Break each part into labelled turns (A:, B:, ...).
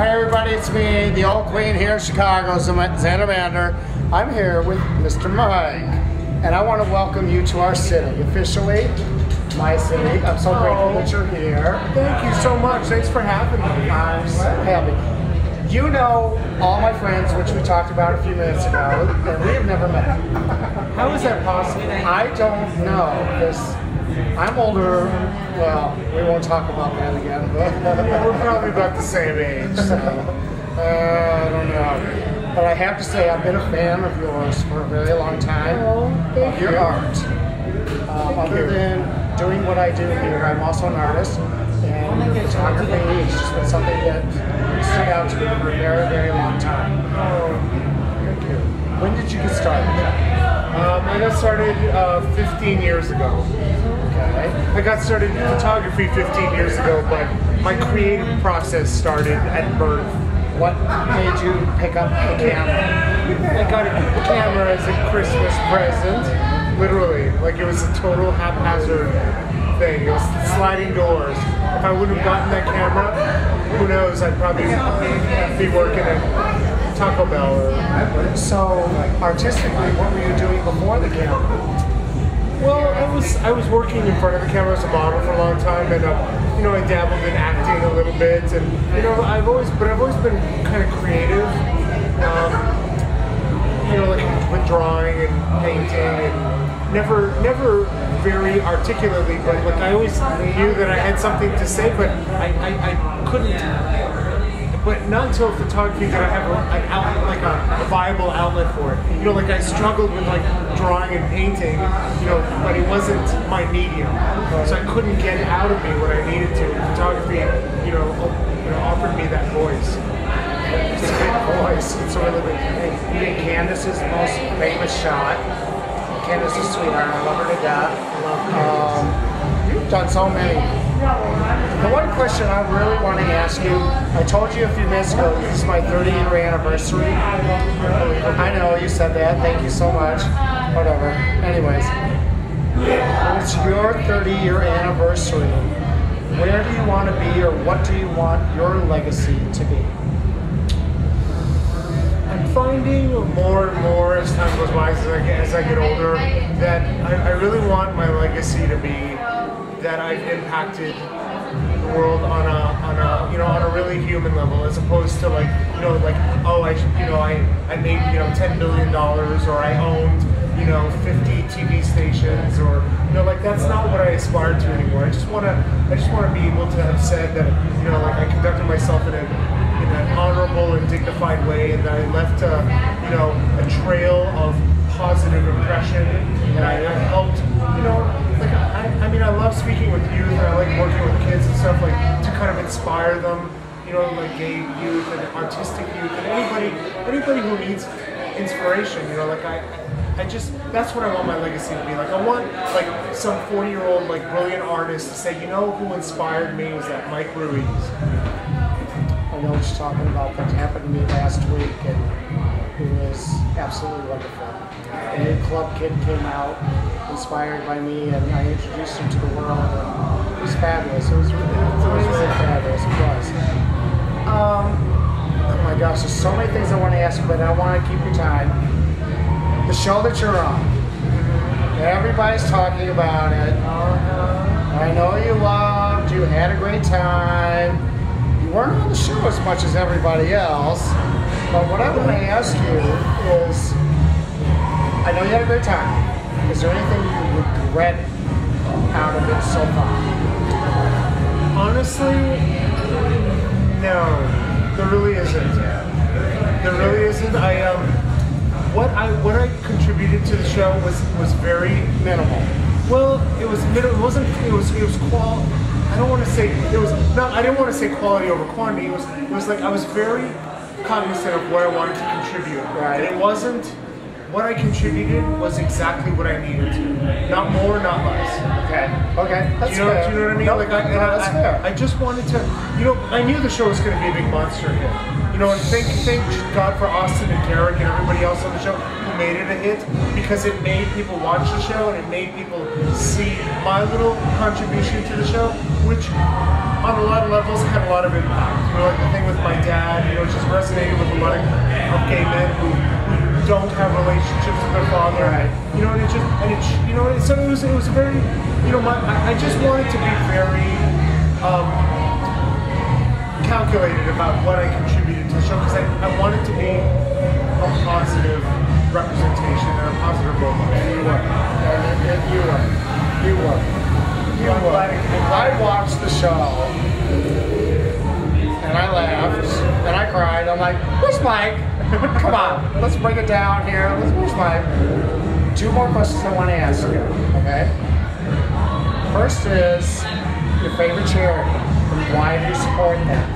A: Hi everybody, it's me, the old queen here in Chicago, Zander Mander. I'm here with Mr. Mike, and I want to welcome you to our city, officially, my city. I'm so grateful that you're here.
B: Thank you so much. Thanks for having me.
A: I'm so happy. You know all my friends, which we talked about a few minutes ago, and we have never met.
B: How is that possible?
A: I don't know, because I'm older. Well, we won't talk about that again, but
B: We're probably about the same age.
A: so, I don't know. But I have to say, I've been a fan of yours for a very long time.
B: Thank
A: Your
B: you.
A: art. Other than doing what I do here, I'm also an artist, and photography has just been something that stood out to me for a very, very long time.
B: Thank you.
A: When did you get started?
B: I got started 15 years ago.
A: Okay.
B: I got started in photography 15 years ago, but my creative process started at birth.
A: What made you pick up the camera?
B: I got a camera as a Christmas present, literally. Like, it was a total haphazard thing. It was sliding doors. If I wouldn't have gotten that camera, who knows, I'd probably be working at Taco Bell.
A: So, artistically, what were you doing before the camera?
B: Well, I was working in front of the camera as a model for a long time, and I dabbled in acting a little bit, and I've always been kind of creative. Like with drawing and painting, and never very articulately, but like I always knew that I had something to say, but I couldn't. But not until photography did I have an outlet, like a viable outlet for it. Like I struggled with like drawing and painting, but it wasn't my medium. So I couldn't get out of me what I needed to. Photography, offered me that voice.
A: It's a big voice. It's a really big thing. You think Candace is the most famous shot. Candace is sweetheart. I love her to death. You've done so many. The one question I really want to ask you, I told you a few minutes ago, this is my 30-year anniversary. I know you said that. Thank you so much. Whatever. Anyways, when it's your 30-year anniversary, where do you want to be, or what do you want your legacy to be?
B: I'm finding more and more as time goes by, as I get older, that I really want my legacy to be that I've impacted the world on a really human level, as opposed to I made $10 billion, or I owned 50 TV stations, or that's not what I aspire to anymore. I just want to be able to have said that I conducted myself in an honorable and dignified way, and that I left a trail of positive impression, and I helped I love speaking with youth, and I like working with kids and stuff, like to kind of inspire them, like gay youth and artistic youth, and anybody who needs inspiration, that's what I want my legacy to be. Like, I want some 40-year-old brilliant artist to say, who inspired me was that Mike Ruiz.
A: I know what you're talking about. That happened to me last week, and it was absolutely wonderful. A new club kid came out, inspired by me, and I introduced him to the world, and it was fabulous. It was really fabulous. It was. Oh my gosh, there's so many things I want to ask you, but I want to keep your time. The show that you're on, everybody's talking about it. I know you loved, you had a great time. You weren't on the show as much as everybody else, but what I want to ask you is, I know you had a great time. Is there anything you regret out of it so far?
B: Honestly, no. There really isn't. There really isn't. What I contributed to the show was very minimal. Well, it was minimal. It wasn't. It was qual. I don't want to say it was. No, I didn't want to say quality over quantity. It was like I was very cognizant of what I wanted to contribute.
A: Right.
B: And it wasn't what I contributed was exactly what I needed to. Not more, not less.
A: Okay. That's
B: Do you know what I mean?
A: No,
B: Like
A: that's fair.
B: I just wanted to, I knew the show was going to be a big monster hit. And thank God for Austin and Derek and everybody else on the show who made it a hit, because it made people watch the show and it made people see my little contribution to the show, which on a lot of levels had a lot of impact. Like the thing with my dad, just resonated with a lot of gay men who don't have relationships with their father.
A: Right.
B: So it was a very, I just wanted to be very calculated about what I contributed to the show, because I wanted to be a positive representation and a positive role model.
A: You were. I watched the show and I laughed and I cried. I'm like, where's Mike? Come on, let's bring it down here. Where's Mike? 2 more questions I want to ask you, okay? First is your favorite charity and why do you support that?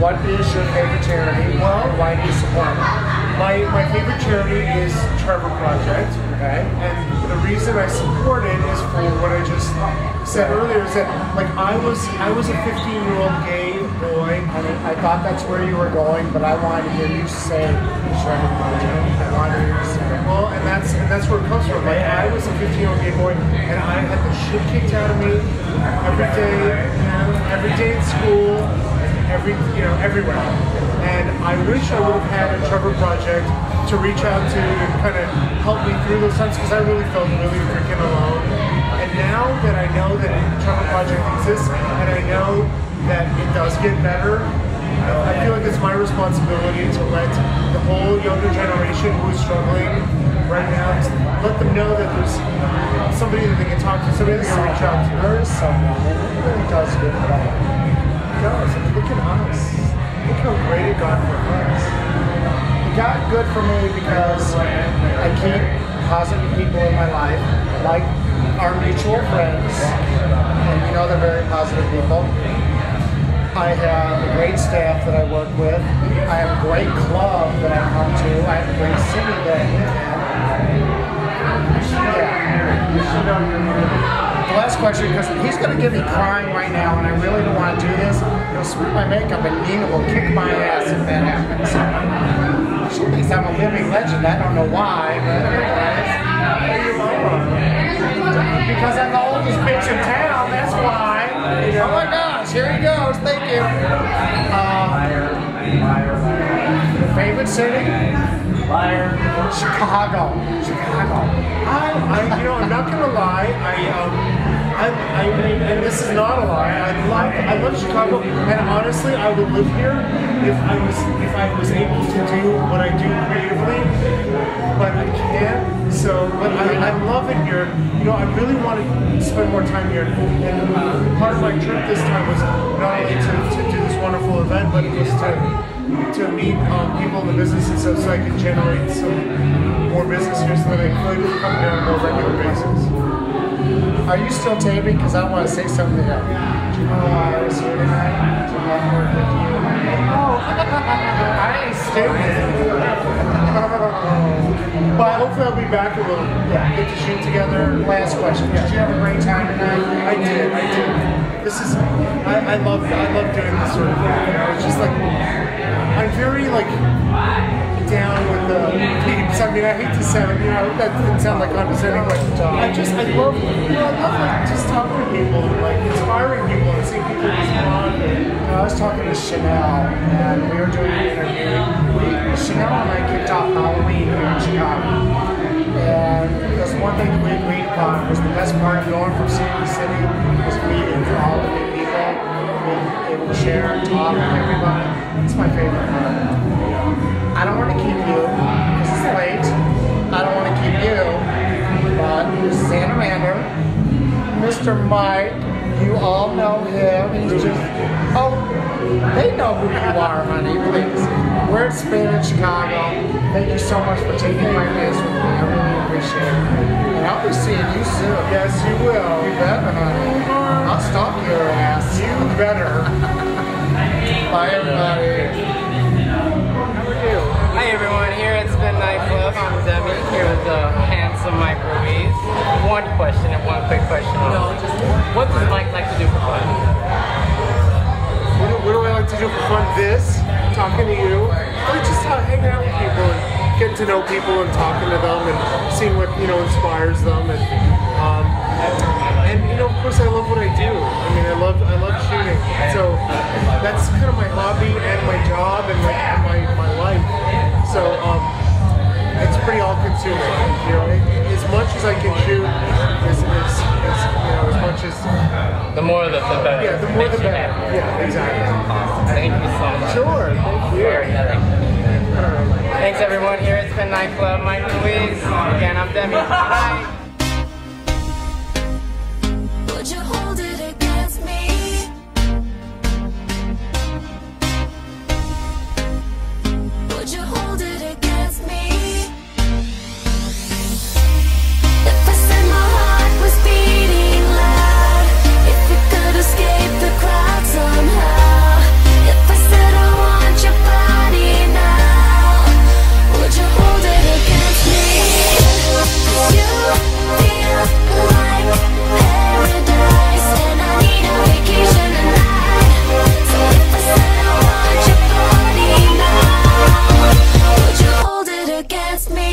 A: What is your favorite charity?
B: Well,
A: and why do you support it?
B: My favorite charity is Trevor Project.
A: Okay.
B: And the reason I support it is for what I just said earlier, is that I was a 15-year-old gay boy.
A: I mean, I thought that's where you were going, but I wanted to hear you say Trevor Project. I wanted to hear you say it.
B: Well, and that's where it comes from. I was a 15-year-old gay boy, and I had the shit kicked out of me every day at school, everywhere. And I wish I would have had a Trevor Project to reach out to and kind of help me through those times, because I really felt really freaking alone. And now that I know that Trevor Project exists, and I know that it does get better, I feel like it's my responsibility to let the whole younger generation who is struggling right now, let them know that there's somebody that they can talk to, somebody they can reach out to.
A: There is someone, and it really does get better.
B: It does. Look at us. Look how great it got for us.
A: It got good for me because I keep positive people in my life, like our mutual friends, and they're very positive people. I have a great staff that I work with. I have a great club that I come to. I have a great city that The last question, because he's going to get me crying right now, and I really don't want to do this. He'll sweep my makeup, and Nina will kick my ass if that happens. She thinks I'm a living legend. I don't know why, but because I'm the oldest bitch in town, that's why. Oh my gosh, here he goes. Thank you. Your favorite city? Chicago.
B: I'm not gonna lie. And this is not a lie. I love Chicago, and honestly, I would live here if I was able to do what I do creatively, but I can't. But I love it here. I really want to spend more time here. And part of my trip this time was not only to do this wonderful event, but it was to meet people in the business, and so I could generate some more business here, so that I could come here on a more regular basis.
A: Are you still taping? Because I want to say something to you. Do you know why I was here tonight? To network with you. Oh, I ain't stupid.
B: But hopefully I'll be back and we'll get to shoot together.
A: Last question. Did you have a great time tonight?
B: I did. This is, I love doing this sort of thing. It's just I'm very down with the peeps. I mean, I hate to sound, that didn't sound like condescending, but I love just talking to people, inspiring people and seeing people respond.
A: I was talking to Chanel, and we were doing an interview. Chanel and I kicked off Halloween here in Chicago. And that's one thing that we agreed upon was the best part of going from city to city was meeting all the new people, being able to share and talk with everybody. It's my favorite part. I don't want to keep you, because it's late. I don't want to keep you, but this is Mander, Mr. Mike. You all know him. He's just, they know who you are, honey, please. We're at Spin in Chicago. Thank you so much for taking my miss with me. I really appreciate it. And I'll be seeing you soon.
B: Yes, you will.
A: You better, honey. I'll stalk your ass.
B: You better.
A: Bye, everybody.
C: Hi everyone, here at Spin Nightclub. What does Mike like to do for fun?
B: What do I like to do for fun? This, talking to you, or just hanging out with people and getting to know people and talking to them and seeing what inspires them and of course I love what I do. I mean I love shooting. So that's kind of my hobby and my job and my life. So it's pretty all consuming. As much as I can shoot, as much as
C: The more the better.
B: yeah, the more the better. Yeah, exactly.
C: Thank you so much.
B: Sure, thank you.
C: Thanks everyone. Here at Spin Nightclub. Mike Ruiz. Again, I'm Demii. Bye.
D: Would you hold it against me? Would you hold it against me? If I said my heart was beating loud, if it could escape the crowd somehow, if I said I want your body now, would you hold it against me? 'Cause you feel like paradise, and I need a vacation tonight. So if I said I want your body now, would you hold it against me?